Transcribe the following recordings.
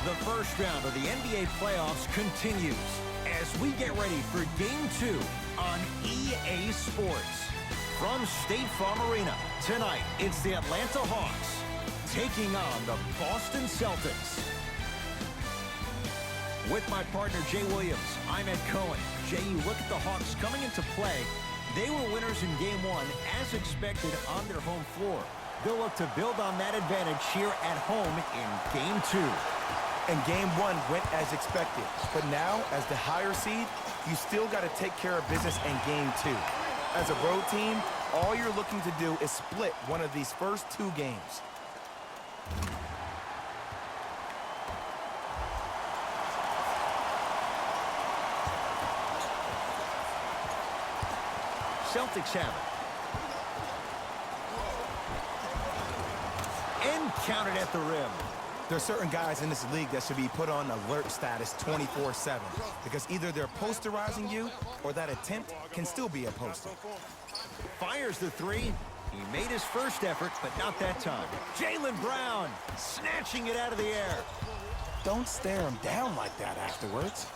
The first round of the NBA playoffs continues as we get ready for Game 2 on EA Sports. From State Farm Arena, tonight it's the Atlanta Hawks taking on the Boston Celtics. With my partner, Jay Williams, I'm Ed Cohen. Jay, you look at the Hawks coming into play. They were winners in Game 1, as expected, on their home floor. They'll look to build on that advantage here at home in Game 2. And Game 1 went as expected. But now, as the higher seed, you still got to take care of business in Game 2. As a road team, all you're looking to do is split one of these first 2 games. Celtics have it. And counted at the rim. There are certain guys in this league that should be put on alert status 24/7 because either they're posterizing you or that attempt can still be a poster. Fires the 3. He made his first effort, but not that time. Jaylen Brown snatching it out of the air. Don't stare him down like that afterwards.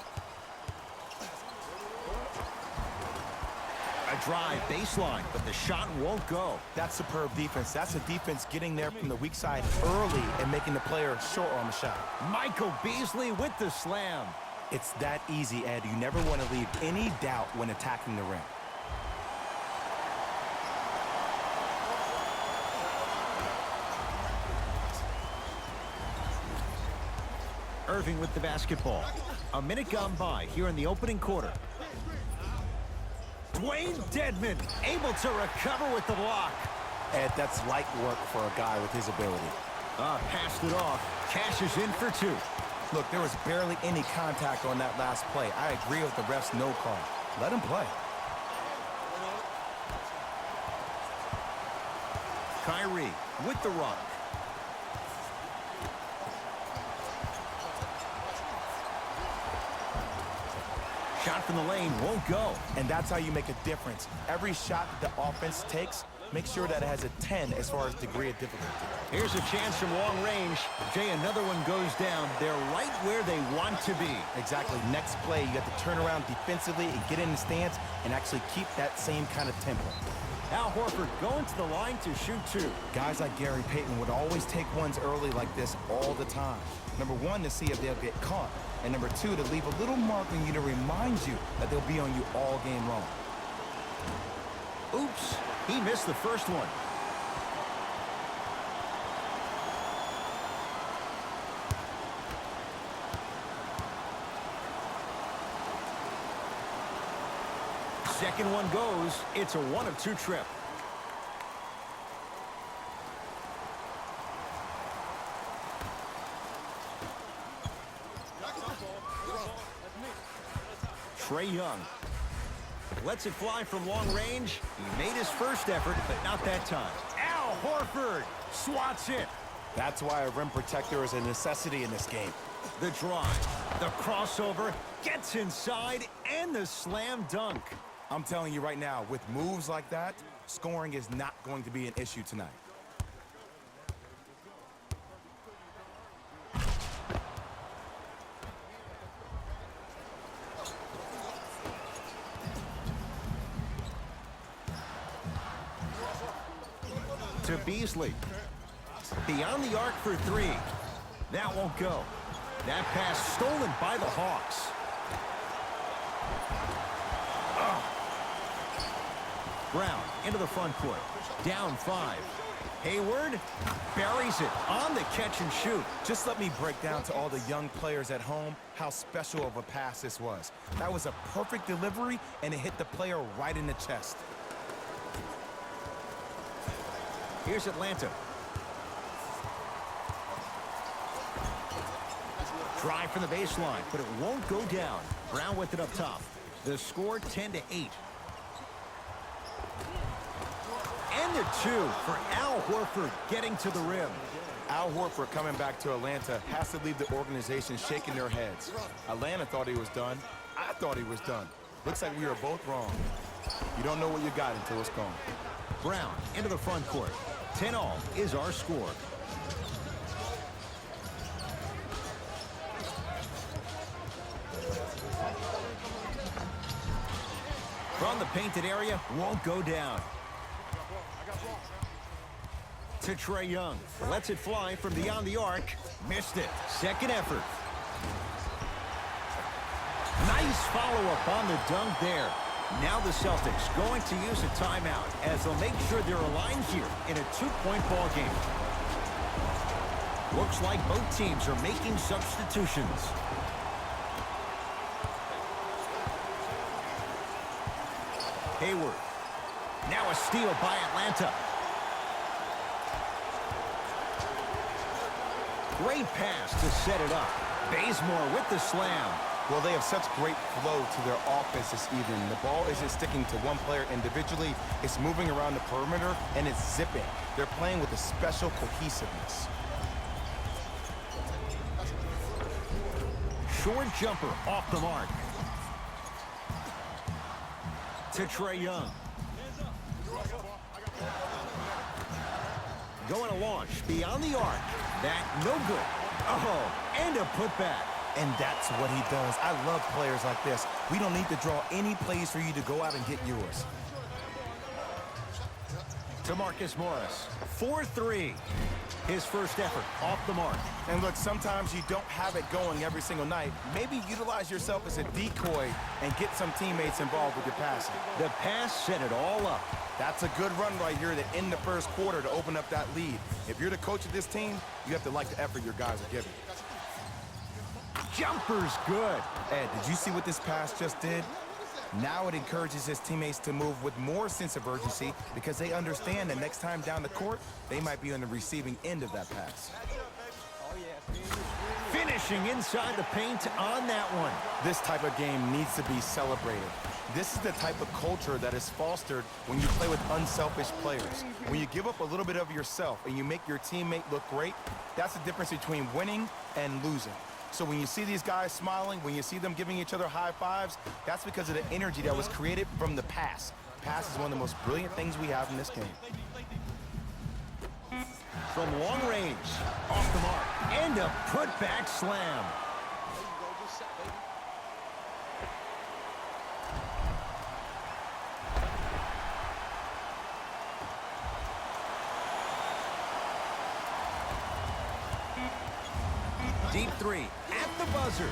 A drive baseline, but the shot won't go. That's superb defense. That's a defense getting there from the weak side early and making the player short on the shot. Michael Beasley with the slam. It's that easy, Ed. You never want to leave any doubt when attacking the rim. Irving with the basketball. A minute gone by here in the opening quarter. Dwayne Dedmon able to recover with the block. Ed, that's light work for a guy with his ability. Passed it off. Cashes in for 2. Look, there was barely any contact on that last play. I agree with the ref's no call. Let him play. Kyrie with the run. Shot from the lane won't go. And that's how you make a difference. Every shot that the offense takes, make sure that it has a 10 as far as degree of difficulty. Here's a chance from long range. Jay, another one goes down. They're right where they want to be. Exactly. Next play, you have to turn around defensively and get in the stance and actually keep that same kind of tempo. Al Horford going to the line to shoot 2. Guys like Gary Payton would always take ones early like this all the time. Number 1, to see if they'll get caught. And number 2, to leave a little mark on you to remind you that they'll be on you all game long. Oops, he missed the first one. Second one goes. It's a 1 of 2 trip. Trae Young lets it fly from long range. He made his first effort, but not that time. Al Horford swats it. That's why a rim protector is a necessity in this game. The drive, the crossover, gets inside, and the slam dunk. I'm telling you right now, with moves like that, scoring is not going to be an issue tonight. To Beasley. Beyond the arc for 3. That won't go. That pass stolen by the Hawks. Brown into the front court. Down 5. Hayward buries it on the catch and shoot. Just let me break down to all the young players at home how special of a pass this was. That was a perfect delivery, and it hit the player right in the chest. Here's Atlanta. Drive from the baseline, but it won't go down. Brown with it up top. The score 10-8. And the 2 for Al Horford getting to the rim. Al Horford coming back to Atlanta has to leave the organization shaking their heads. Atlanta thought he was done. I thought he was done. Looks like we are both wrong. You don't know what you got until it's gone. Brown into the front court. 10-all is our score. Around the painted area, won't go down. To Trae Young. Lets it fly from beyond the arc. Missed it. Second effort. Nice follow-up on the dunk there. Now the Celtics going to use a timeout as they'll make sure they're aligned here in a two-point ball game. Looks like both teams are making substitutions. Hayward. Now a steal by Atlanta. Great pass to set it up. Bazemore with the slam. Well, they have such great flow to their offense this evening. The ball isn't sticking to one player individually. It's moving around the perimeter, and it's zipping. They're playing with a special cohesiveness. Short jumper off the mark. To Trae Young. Going to launch beyond the arc. That no good. Oh, and a putback. And that's what he does. I love players like this. We don't need to draw any plays for you to go out and get yours. To Marcus Morris. 4-3. His first effort off the mark. And look, sometimes you don't have it going every single night. Maybe utilize yourself as a decoy and get some teammates involved with your passing. The pass set it all up. That's a good run right here to end the first quarter to open up that lead. If you're the coach of this team, you have to like the effort your guys are giving. Jumper's good. Ed, did you see what this pass just did? Now it encourages his teammates to move with more sense of urgency because they understand that next time down the court, they might be on the receiving end of that pass. Finishing inside the paint on that one. This type of game needs to be celebrated. This is the type of culture that is fostered when you play with unselfish players. When you give up a little bit of yourself and you make your teammate look great, that's the difference between winning and losing. So when you see these guys smiling, when you see them giving each other high fives, that's because of the energy that was created from the pass. Pass is one of the most brilliant things we have in this game. From long range, off the mark, and a putback slam. Deep three at the buzzer.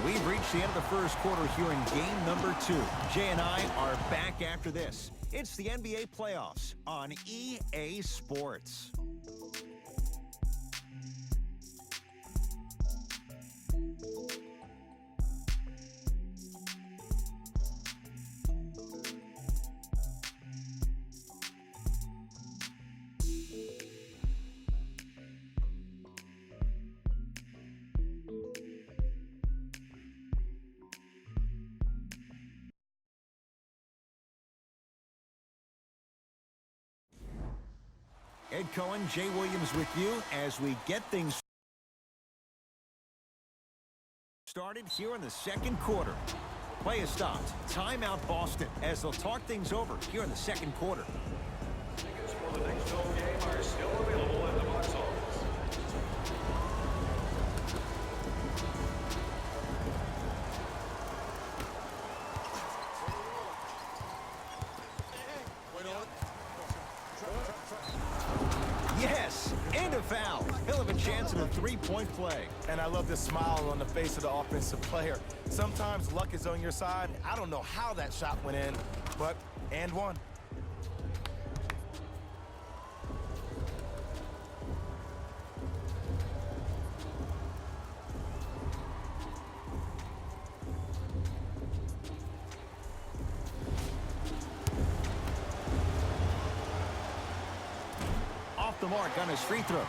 We've reached the end of the first quarter here in game number 2. Jay and I are back after this. It's the NBA playoffs on EA Sports. Ed Cohen, Jay Williams with you as we get things started here in the second quarter. Play is stopped. Timeout Boston as they'll talk things over here in the second quarter. Tickets for the next home game are still available at the box office. Yes, and a foul. He'll have a chance at a three-point play. And I love the smile on the face of the offensive player. Sometimes luck is on your side. I don't know how that shot went in, but and one. The mark on his free throw.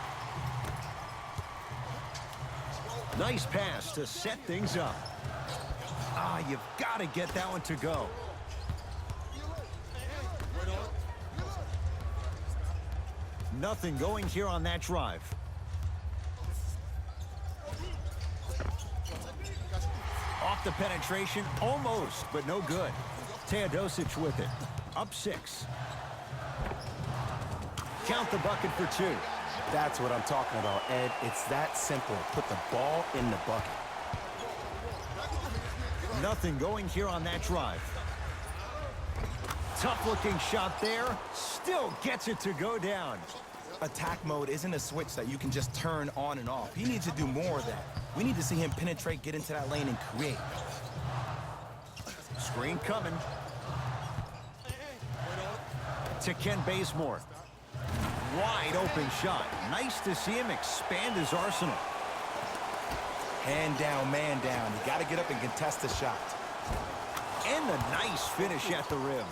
Nice pass to set things up. You've got to get that one to go. Nothing going here on that drive. Off the penetration, almost, but no good. Teodosic with it. Up 6. Count the bucket for 2. That's what I'm talking about, Ed. It's that simple. Put the ball in the bucket. Nothing going here on that drive. Tough-looking shot there. Still gets it to go down. Attack mode isn't a switch that you can just turn on and off. He needs to do more of that. We need to see him penetrate, get into that lane, and create. Screen coming. To Ken Bazemore. Wide open shot. Nice to see him expand his arsenal. Hand down, man down. You got to get up and contest the shot. And a nice finish at the rim.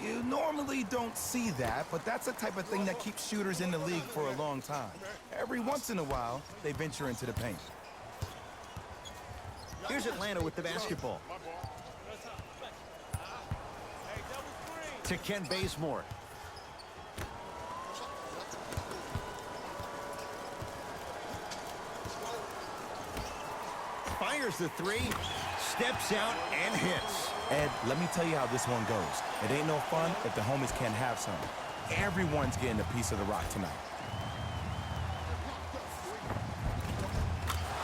You normally don't see that, but that's the type of thing that keeps shooters in the league for a long time. Every once in a while, they venture into the paint. Here's Atlanta with the basketball. To Ken Bazemore. Fires the three, steps out and hits. Ed, let me tell you how this one goes. It ain't no fun if the homies can't have some. Everyone's getting a piece of the rock tonight.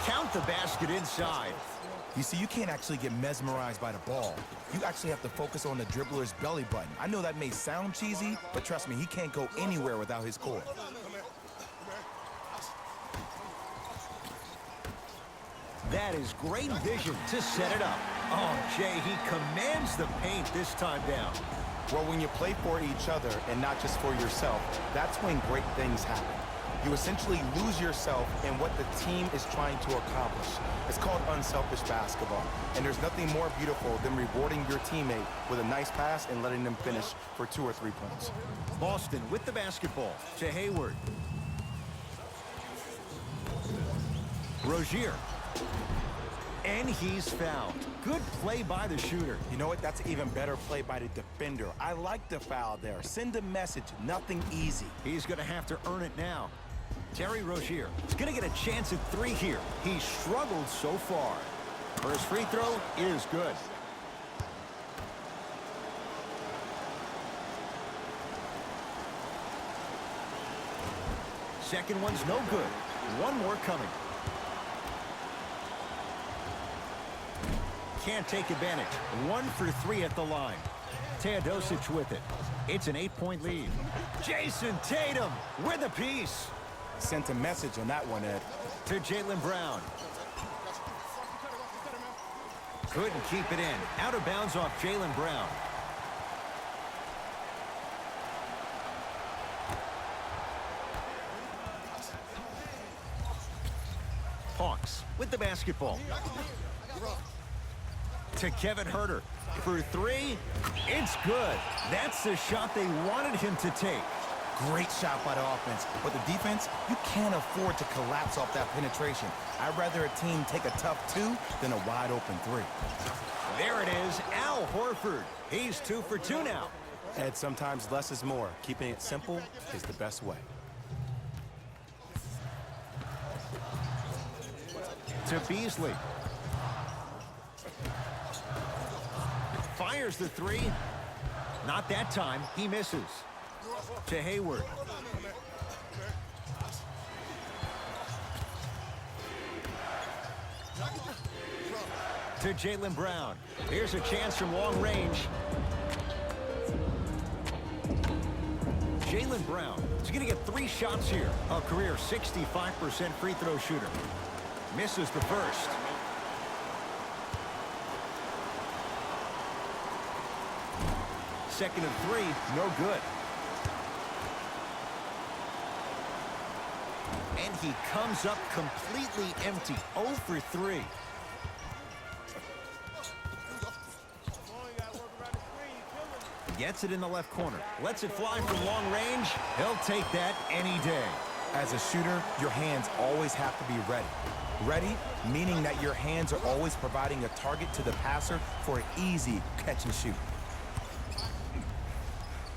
Count the basket inside. You see, you can't actually get mesmerized by the ball. You actually have to focus on the dribbler's belly button. I know that may sound cheesy, but trust me, he can't go anywhere without his core. That is great vision to set it up. Oh, Jay, he commands the paint this time down. Well, when you play for each other and not just for yourself, that's when great things happen. You essentially lose yourself in what the team is trying to accomplish. It's called unselfish basketball, and there's nothing more beautiful than rewarding your teammate with a nice pass and letting them finish for 2 or 3 points. Boston with the basketball to Hayward. Rozier. And he's fouled. Good play by the shooter. You know what? That's an even better play by the defender. I like the foul there. Send a message. Nothing easy. He's going to have to earn it now. Terry Rozier is going to get a chance at 3 here. He's struggled so far. First free throw is good. Second one's no good. One more coming. Can't take advantage. 1 for 3 at the line. Teodosic with it. It's an 8-point lead. Jason Tatum with a piece. Sent a message on that one, Ed. To Jaylen Brown. Couldn't keep it in. Out of bounds off Jaylen Brown. Hawks with the basketball. To Kevin Huerter for 3. It's good. That's the shot they wanted him to take. Great shot by the offense, but the defense, you can't afford to collapse off that penetration. I'd rather a team take a tough 2 than a wide open 3. There it is, Al Horford. He's 2 for 2 now. Ed, sometimes less is more. Keeping it simple is the best way. To Beasley. Fires the 3. Not that time. He misses. To Hayward. To Jaylen Brown. Here's a chance from long range. Jaylen Brown is going to get 3 shots here. A career 65% free throw shooter. Misses the first. Second and 3, no good. And he comes up completely empty, 0 for 3. Gets it in the left corner. Lets it fly from long range. He'll take that any day. As a shooter, your hands always have to be ready. Ready, meaning that your hands are always providing a target to the passer for an easy catch and shoot.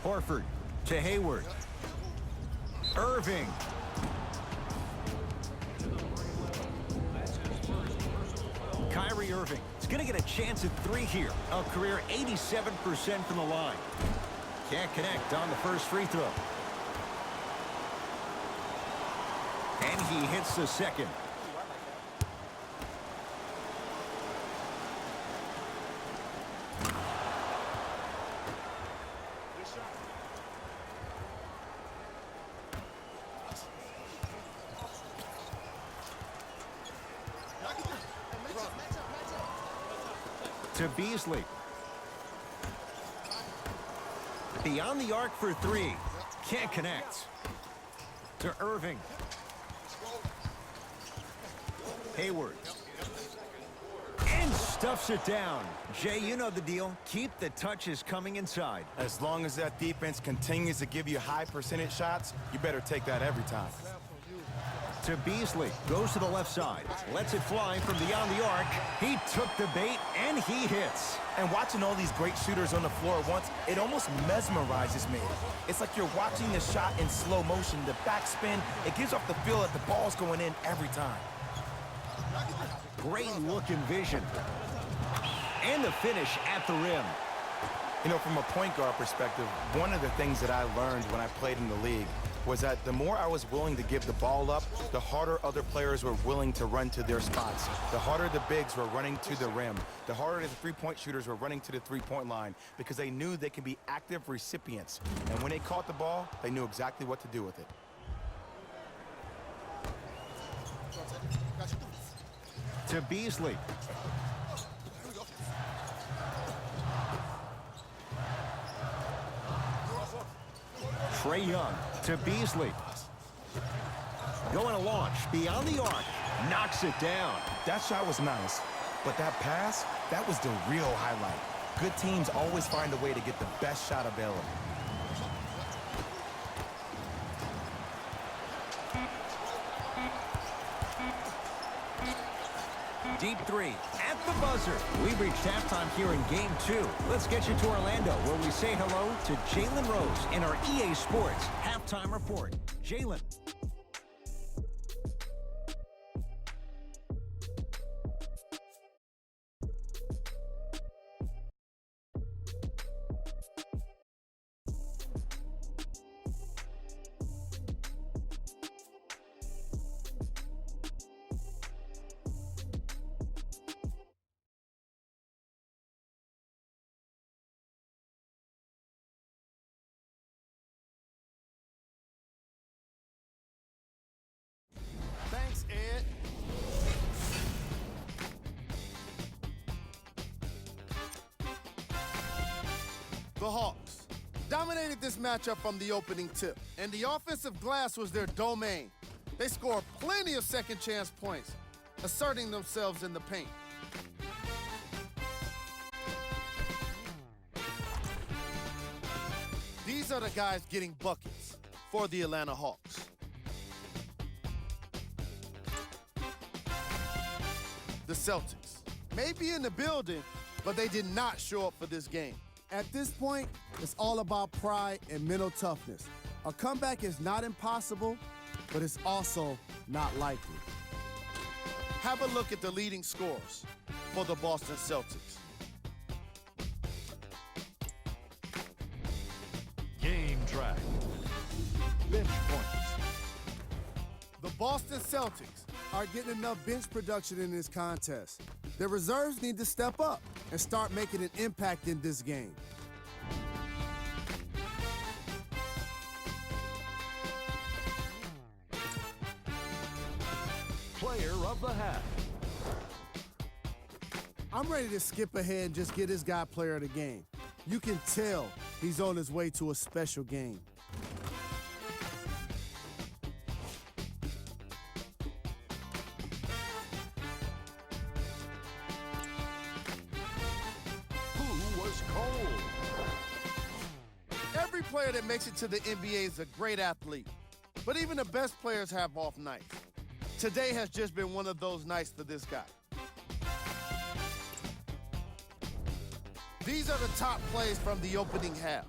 Horford to Hayward. Irving. Kyrie Irving is going to get a chance at 3 here. A career 87% from the line. Can't connect on the first free throw. And he hits the second. to Beasley. Beyond the arc for three. Can't connect. To Irving. Hayward. And stuffs it down. Jay, you know the deal. Keep the touches coming inside. As long as that defense continues to give you high percentage shots, you better take that every time. To Beasley. Goes to the left side. Lets it fly from beyond the arc. He took the bait, and he hits. And watching all these great shooters on the floor at once, it almost mesmerizes me. It's like you're watching the shot in slow motion. The backspin, it gives off the feel that the ball's going in every time. Great look and vision. And the finish at the rim. You know, from a point guard perspective, one of the things that I learned when I played in the league was that the more I was willing to give the ball up, the harder other players were willing to run to their spots. The harder the bigs were running to the rim. The harder the three-point shooters were running to the three-point line because they knew they could be active recipients. And when they caught the ball, they knew exactly what to do with it. To Beasley. Trae Young to Beasley. Going to launch beyond the arc. Knocks it down. That shot was nice, but that pass, that was the real highlight. Good teams always find a way to get the best shot available. Deep three at the buzzer. We've reached halftime here in Game 2. Let's get you to Orlando, where we say hello to Jalen Rose in our EA Sports Halftime Report. Jalen. Thanks, Ed. The Hawks dominated this matchup from the opening tip, and the offensive glass was their domain. They scored plenty of second chance points, asserting themselves in the paint. These are the guys getting buckets for the Atlanta Hawks. The Celtics may be in the building, but they did not show up for this game. At this point, it's all about pride and mental toughness. A comeback is not impossible, but it's also not likely. Have a look at the leading scorers for the Boston Celtics. Game track. Bench points. The Boston Celtics are getting enough bench production in this contest. Their reserves need to step up and start making an impact in this game. Player of the half. I'm ready to skip ahead and just get this guy player of the game. You can tell he's on his way to a special game. Who was cold? Every player that makes it to the NBA is a great athlete, but even the best players have off nights. Today has just been one of those nights for this guy. These are the top plays from the opening half.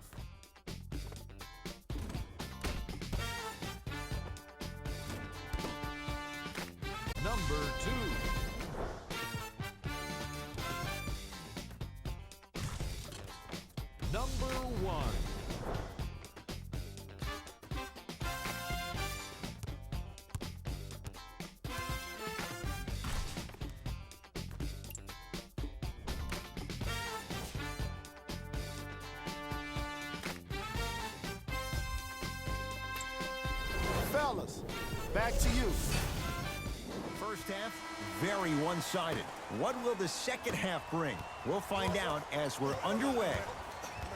Number 2. Number 1. Fellas, back to you. first half, very one-sided. What will the second half bring? We'll find out as we're underway.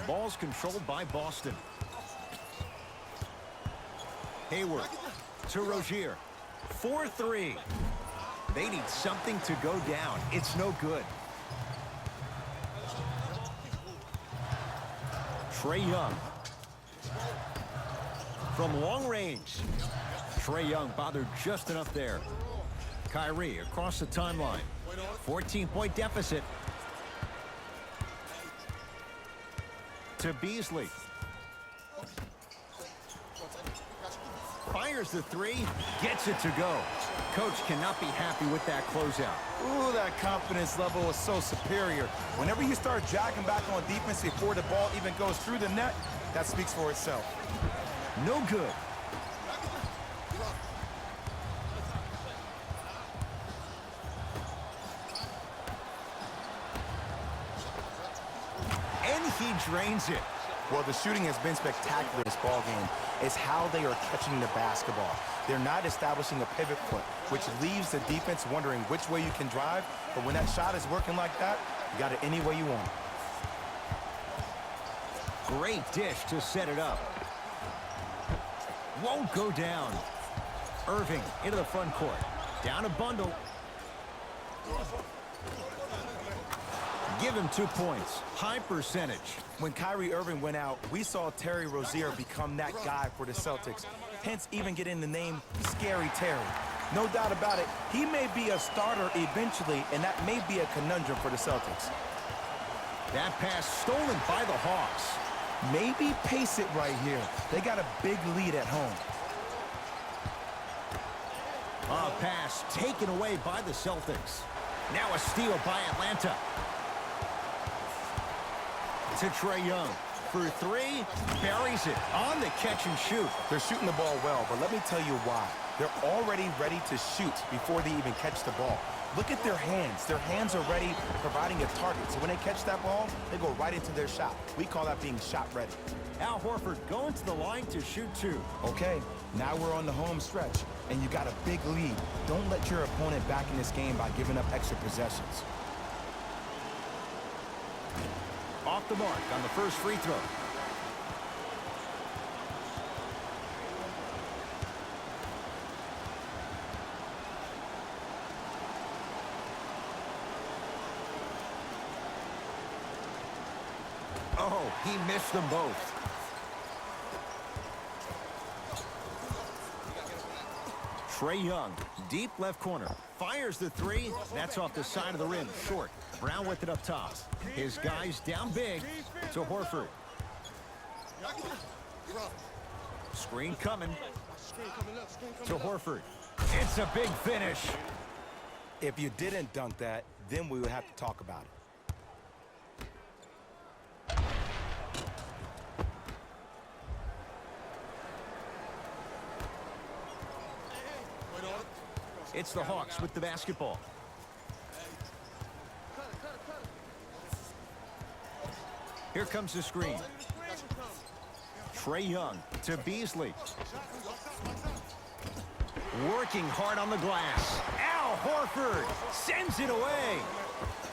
Ball's controlled by Boston. Hayward to Rozier. 4-3. They need something to go down. It's no good. Trae Young. From long range. Trae Young bothered just enough there. Kyrie across the timeline. 14-point deficit. To Beasley. Fires the three. Gets it to go. Coach cannot be happy with that closeout. Ooh, that confidence level is so superior. Whenever you start jogging back on defense before the ball even goes through the net, that speaks for itself. No good. And he drains it. Well, the shooting has been spectacular this ball game. It's how they are catching the basketball. They're not establishing a pivot foot, which leaves the defense wondering which way you can drive. But when that shot is working like that, you got it any way you want. Great dish to set it up. Won't go down. Irving into the front court. Down a bundle. Give him 2 points. High percentage. When Kyrie Irving went out, we saw Terry Rozier become that guy for the Celtics, hence even getting the name Scary Terry. No doubt about it, he may be a starter eventually, and that may be a conundrum for the Celtics. That pass stolen by the Hawks. Maybe pace it right here. They got a big lead at home. A pass taken away by the Celtics. Now a steal by Atlanta. To Trae Young. For three, buries it on the catch and shoot. They're shooting the ball well, but let me tell you why. They're already ready to shoot before they even catch the ball. Look at their hands. Their hands are ready, providing a target. So when they catch that ball, they go right into their shot. We call that being shot ready. Al Horford going to the line to shoot two. Okay, now we're on the home stretch, and you got a big lead. Don't let your opponent back in this game by giving up extra possessions. Off the mark on the first free throw. Oh, he missed them both. Trae Young, deep left corner, fires the three. That's off the side of the rim, short. Brown with it up top. His guys down big to Horford. Screen coming to Horford. It's a big finish. If you didn't dunk that, then we would have to talk about it. It's the Hawks with the basketball. Here comes the screen. Trae Young to Beasley. Working hard on the glass. Al Horford sends it away.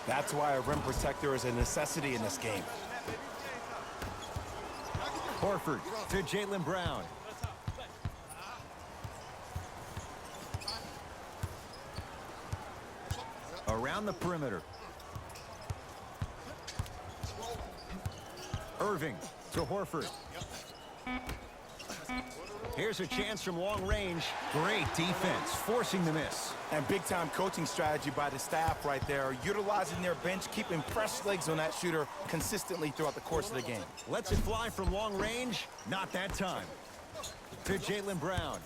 That's why a rim protector is a necessity in this game. Horford to Jaylen Brown. Around the perimeter. Irving to Horford. Here's a chance from long range. Great defense, forcing the miss. And big-time coaching strategy by the staff right there, utilizing their bench, keeping fresh legs on that shooter consistently throughout the course of the game. Lets it fly from long range. Not that time. To Jaylen Brown.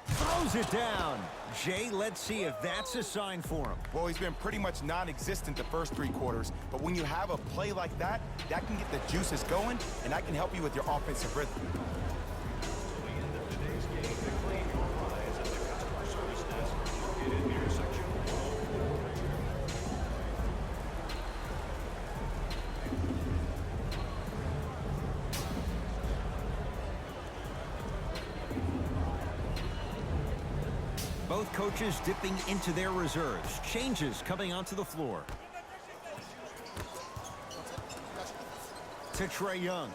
Throws it down. Jay, let's see if that's a sign for him. Well, he's been pretty much non-existent the first three quarters, but when you have a play like that, that can get the juices going, and that can help you with your offensive rhythm. Both Both coaches dipping into their reserves. Changes coming onto the floor. To Trae Young.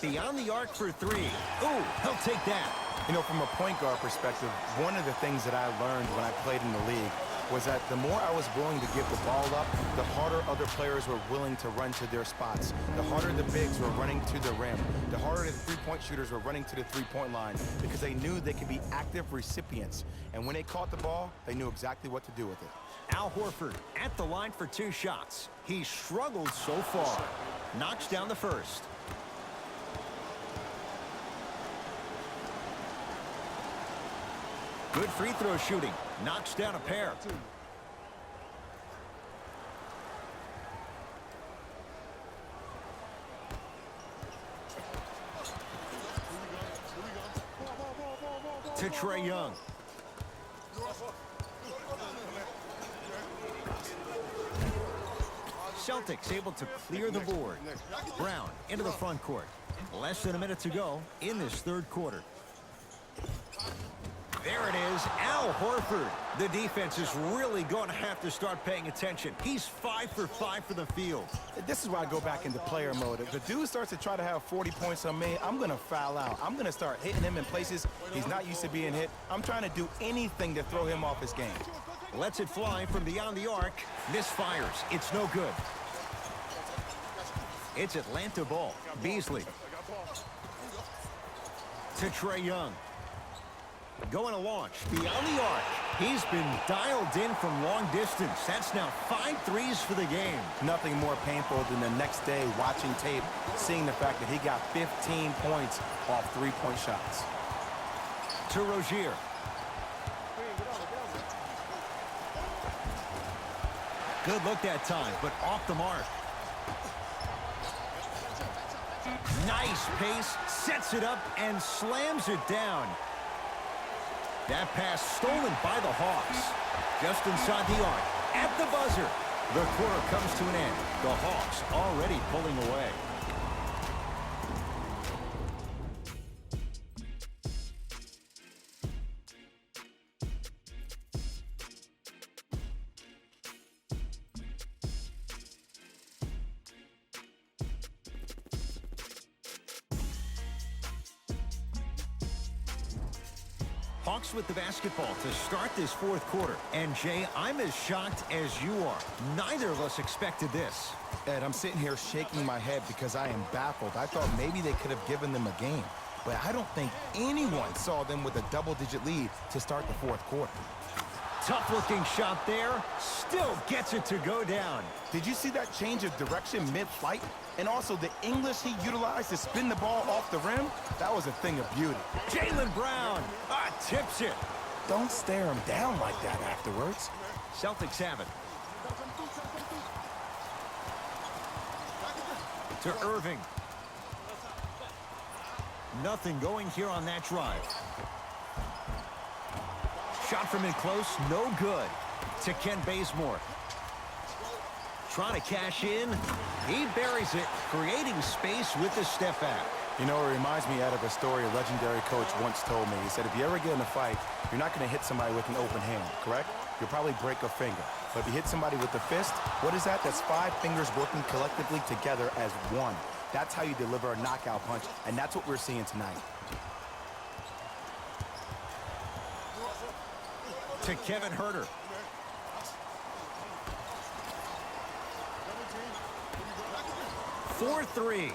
Beyond the arc for three. Ooh, he'll take that. You know, from a point guard perspective, one of the things that I learned when I played in the league was that the more I was willing to give the ball up, the harder other players were willing to run to their spots. The harder the bigs were running to the rim. The harder the three-point shooters were running to the three-point line because they knew they could be active recipients. And when they caught the ball, they knew exactly what to do with it. Al Horford at the line for 2 shots. He struggled so far. Knocks down the first. Good free throw shooting. Knocks down a pair. To Trae Young. Celtics able to clear the board. Brown into the front court. Less than a minute to go in this third quarter. There it is, Al Horford. The defense is really going to have to start paying attention. He's 5 for 5 for the field. This is why I go back into player mode. If the dude starts to try to have 40 points on me, I'm going to foul out. I'm going to start hitting him in places he's not used to being hit. I'm trying to do anything to throw him off his game. Lets it fly from beyond the arc. Misfires. It's no good. It's Atlanta ball. Beasley. To Trae Young. Going to launch beyond the arc. He's been dialed in from long distance. That's now 5 threes for the game. Nothing more painful than the next day watching tape, seeing the fact that he got 15 points off three-point shots. To Rozier. Good look that time, but off the mark. Nice pace, sets it up, and slams it down. That pass stolen by the Hawks. Just inside the arc, at the buzzer. The quarter comes to an end. The Hawks already pulling away. Hawks with the basketball to start this fourth quarter. And, Jay, I'm as shocked as you are. Neither of us expected this. Ed, I'm sitting here shaking my head because I am baffled. I thought maybe they could have given them a game. But I don't think anyone saw them with a double-digit lead to start the fourth quarter. Tough-looking shot there. Still gets it to go down. Did you see that change of direction mid-flight? And also the English he utilized to spin the ball off the rim? That was a thing of beauty. Jaylen Brown tips it. Don't stare him down like that afterwards. Celtics have it. To Irving. Nothing going here on that drive. Shot from in close, no good. To Ken Bazemore. Trying to cash in. He buries it, creating space with the step back. You know, it reminds me out of a story a legendary coach once told me. He said, if you ever get in a fight, you're not going to hit somebody with an open hand, correct? You'll probably break a finger. But if you hit somebody with the fist, what is that? That's 5 fingers working collectively together as one. That's how you deliver a knockout punch, and that's what we're seeing tonight. To Kevin Huerter. For 3.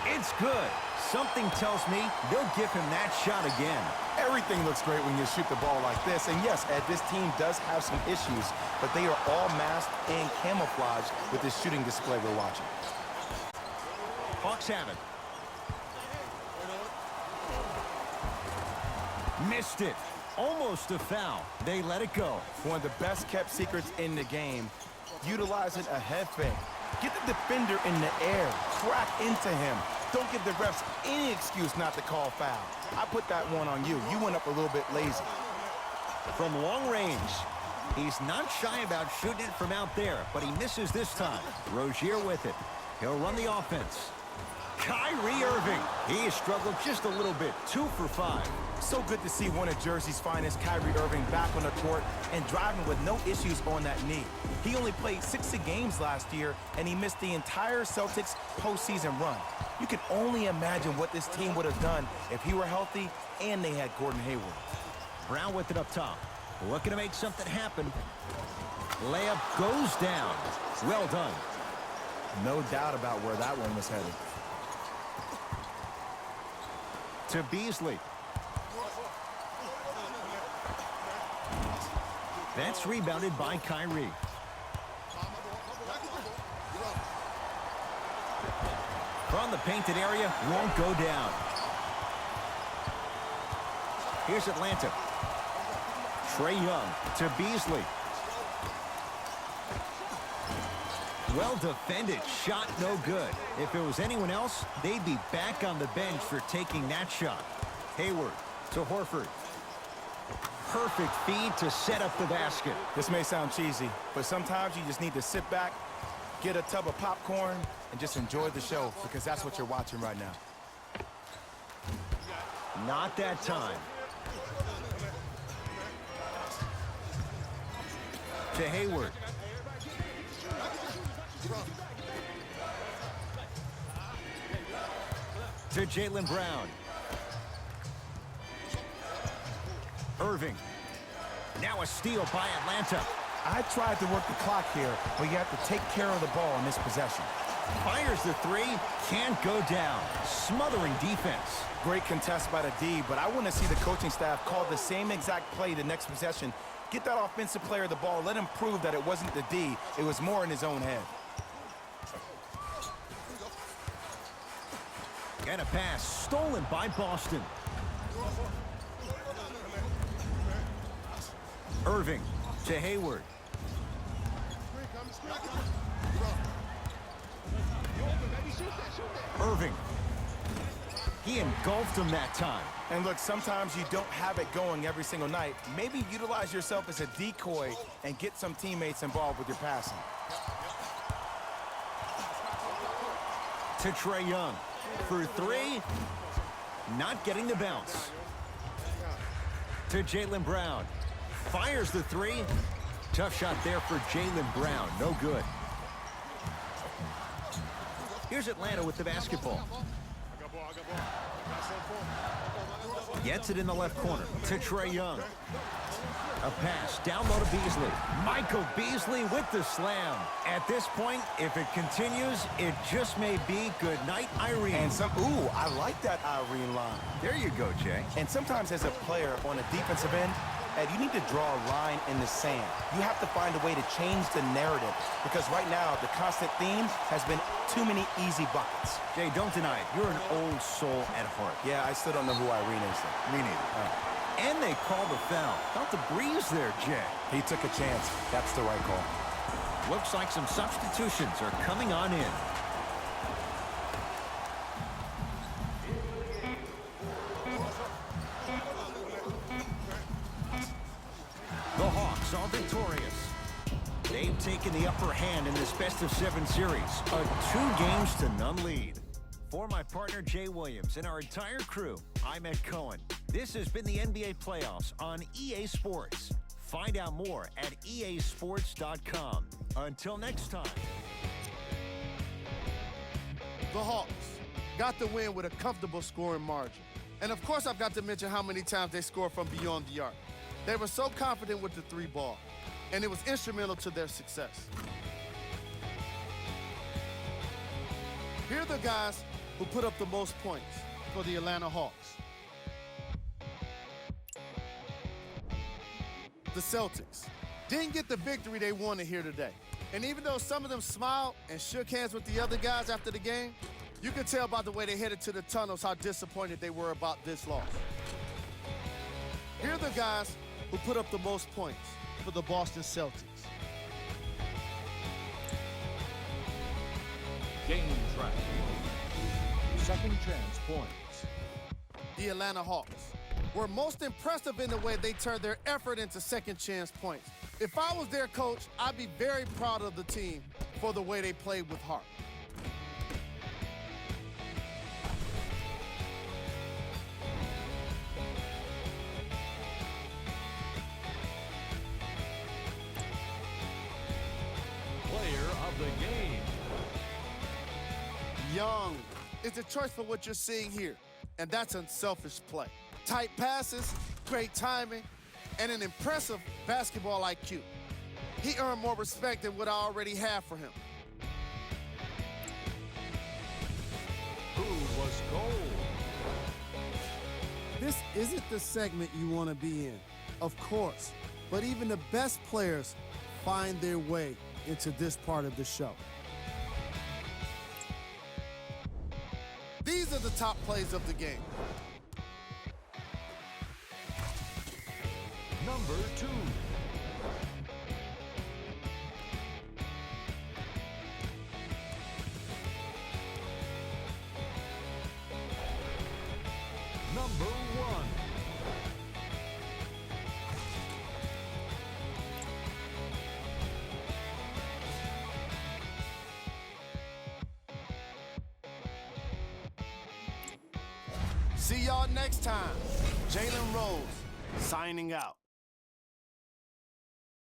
It's good. Something tells me they'll give him that shot again. Everything looks great when you shoot the ball like this. And yes, Ed, this team does have some issues, but they are all masked and camouflaged with this shooting display we're watching. Hawks have it. Missed it. Almost a foul. They let it go. One of the best kept secrets in the game, utilizing a head fake. Get the defender in the air. Crack into him. Don't give the refs any excuse not to call foul. I put that one on you. You went up a little bit lazy. From long range, he's not shy about shooting it from out there, but he misses this time. Rozier with it. He'll run the offense. Kyrie Irving. He has struggled just a little bit. 2 for 5. So good to see one of Jersey's finest, Kyrie Irving, back on the court and driving with no issues on that knee. He only played 60 games last year, and he missed the entire Celtics postseason run. You can only imagine what this team would have done if he were healthy and they had Gordon Hayward. Brown with it up top. Looking to make something happen. Layup goes down. Well done. No doubt about where that one was headed. To Beasley. That's rebounded by Kyrie. From the painted area, won't go down. Here's Atlanta. Trae Young to Beasley. Well defended, shot no good. If it was anyone else, they'd be back on the bench for taking that shot. Hayward to Horford. Perfect feed to set up the basket. This may sound cheesy, but sometimes you just need to sit back, get a tub of popcorn, and just enjoy the show, because that's what you're watching right now. Not that time. To Hayward. To Jaylen Brown. Irving. Now a steal by Atlanta. I tried to work the clock here, but you have to take care of the ball in this possession. Fires the three. Can't go down. Smothering defense. Great contest by the D, but I want to see the coaching staff call the same exact play the next possession. Get that offensive player the ball. Let him prove that it wasn't the D. It was more in his own head. And a pass stolen by Boston. Irving to Hayward. Irving. He engulfed him that time. And look, sometimes you don't have it going every single night. Maybe utilize yourself as a decoy and get some teammates involved with your passing. To Trae Young. For three. Not getting the bounce. To Jaylen Brown. Fires the three. Tough shot there for Jaylen Brown. No good. Here's Atlanta with the basketball. Gets it in the left corner to Trae Young. A pass down low to Beasley. Michael Beasley with the slam. At this point, if it continues, it just may be good night, Irene. And ooh, I like that Irene line. There you go, Jay. And sometimes as a player on a defensive end, Ed, you need to draw a line in the sand. You have to find a way to change the narrative, because right now the constant theme has been too many easy buckets. Jay, don't deny it. You're an old soul at heart. Yeah, I still don't know who Irene is, though. Me neither. And they called a foul. Felt the breeze there, Jay. He took a chance. That's the right call. Looks like some substitutions are coming on in. The Hawks are victorious. They've taken the upper hand in this best-of-7 series, a 2-games-to-none lead. For my partner, Jay Williams, and our entire crew, I'm Ed Cohen. This has been the NBA Playoffs on EA Sports. Find out more at easports.com. Until next time. The Hawks got the win with a comfortable scoring margin. And of course, I've got to mention how many times they scored from beyond the arc. They were so confident with the three ball, and it was instrumental to their success. Here are the guys who put up the most points for the Atlanta Hawks. The Celtics didn't get the victory they wanted here today. And even though some of them smiled and shook hands with the other guys after the game, you could tell by the way they headed to the tunnels how disappointed they were about this loss. Here are the guys who put up the most points for the Boston Celtics. Game track. Second chance points. The Atlanta Hawks were most impressive in the way they turned their effort into second chance points. If I was their coach, I'd be very proud of the team for the way they played with heart. the game. Young is the choice for what you're seeing here, and that's unselfish play. Tight passes, great timing, and an impressive basketball IQ. He earned more respect than what I already have for him. Who was gold? This isn't the segment you want to be in, of course, but even the best players find their way into this part of the show. These are the top plays of the game. Number 2. Number 1. See y'all next time. Jalen Rose, signing out.